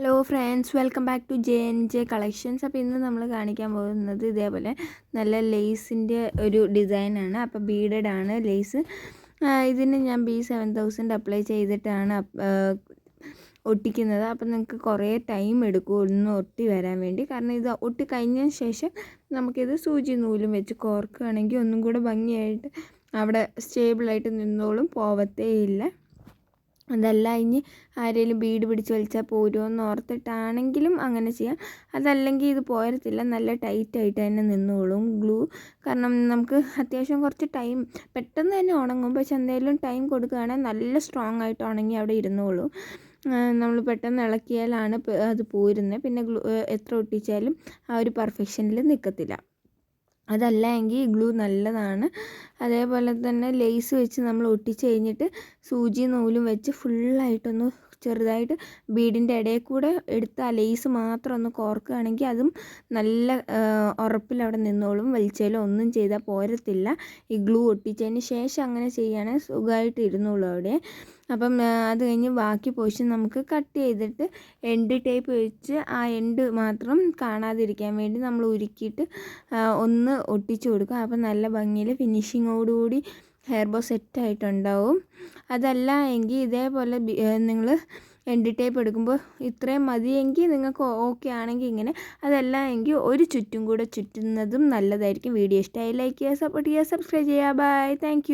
Hello friends, welcome back to J collections. അപ്പോൾ ഇന്ന് നമ്മൾ കാണിക്കാൻ പോകുന്നത് ഇതേപോലെ നല്ല ലേസിൻ്റെ ഒരു ഡിസൈനാണ്. അപ്പോൾ ബീഡഡ് ആണ് ലേസ്. ഇതിന് ഞാൻ B7000 അപ്ലൈ ചെയ്തിട്ടാണ് ഒട്ടിക്കുന്നത്. അപ്പോൾ നിങ്ങൾക്ക് കുറേ ടൈം എടുക്കും ഒന്ന് ഒട്ടി വരാൻ വേണ്ടി. കാരണം ഇത് ഒട്ടി കഴിഞ്ഞതിന് ശേഷം നമുക്കിത് സൂചി നൂലും വെച്ച് കോർക്കുകയാണെങ്കിൽ ഒന്നും കൂടെ ഭംഗിയായിട്ട് അവിടെ സ്റ്റേബിളായിട്ട് നിന്നോളും, പോവത്തേ ഇല്ല. അതല്ല ഇനി ആരെങ്കിലും ബീഡ് പിടിച്ച് വലിച്ചാൽ പോരുമെന്ന് ഓർത്തിട്ടാണെങ്കിലും അങ്ങനെ ചെയ്യാം. അതല്ലെങ്കിൽ ഇത് പോരത്തില്ല, നല്ല ടൈറ്റായിട്ട് തന്നെ നിന്നോളും ഗ്ലൂ. കാരണം നമുക്ക് അത്യാവശ്യം കുറച്ച് ടൈം പെട്ടെന്ന് തന്നെ ഉണങ്ങും. പക്ഷെ എന്തെങ്കിലും ടൈം കൊടുക്കുകയാണെങ്കിൽ നല്ല സ്ട്രോങ് ആയിട്ട് ഉണങ്ങി അവിടെ ഇരുന്നോളും. നമ്മൾ പെട്ടെന്ന് ഇളക്കിയാലാണ് അത് പോരുന്നത്. പിന്നെ എത്ര ഒട്ടിച്ചാലും ആ ഒരു പെർഫെക്ഷനിൽ നിൽക്കത്തില്ല. അതല്ല എങ്കിൽ ഗ്ലൂ നല്ലതാണ്. അതേപോലെ തന്നെ ലേസ് വെച്ച് നമ്മൾ ഒട്ടിച്ച് കഴിഞ്ഞിട്ട് സൂചി നൂലും വെച്ച് ഫുള്ളായിട്ടൊന്ന് ചെറുതായിട്ട് ബീഡിൻ്റെ ഇടയിൽ കൂടെ എടുത്ത് ആ ലേസ് മാത്രം ഒന്ന് കോർക്കുകയാണെങ്കിൽ അതും നല്ല ഉറപ്പിൽ അവിടെ നിന്നോളും. വലിച്ചാലും ഒന്നും ചെയ്താൽ പോരത്തില്ല. ഈ ഗ്ലൂ ഒട്ടിച്ചതിന് ശേഷം അങ്ങനെ ചെയ്യുകയാണെങ്കിൽ സുഖമായിട്ട് ഇരുന്നോളൂ അവിടെ. അപ്പം അത് കഴിഞ്ഞ് ബാക്കി പോർഷൻ നമുക്ക് കട്ട് ചെയ്തിട്ട് എൻഡ് ടേപ്പ് വെച്ച് ആ എൻഡ് മാത്രം കാണാതിരിക്കാൻ വേണ്ടി നമ്മൾ ഉരുക്കിയിട്ട് ഒന്ന് ഒട്ടിച്ചു കൊടുക്കുക. അപ്പം നല്ല ഭംഗിയിൽ ഫിനിഷിങ്ങോടുകൂടി ഹെയർ ബോ സെറ്റായിട്ടുണ്ടാവും. അതല്ല എങ്കിൽ ഇതേപോലെ നിങ്ങൾ എൻഡ് ടേപ്പ് എടുക്കുമ്പോൾ ഇത്രയും മതിയെങ്കിൽ നിങ്ങൾക്ക് ഓക്കെ ആണെങ്കിൽ ഇങ്ങനെ. അതല്ല എങ്കിൽ ഒരു ചുറ്റും കൂടെ ചുറ്റുന്നതും നല്ലതായിരിക്കും. വീഡിയോ ഇഷ്ടമായി ലൈക്ക് ചെയ്യുക, സപ്പോർട്ട് ചെയ്യുക, സബ്സ്ക്രൈബ് ചെയ്യുക. By, thank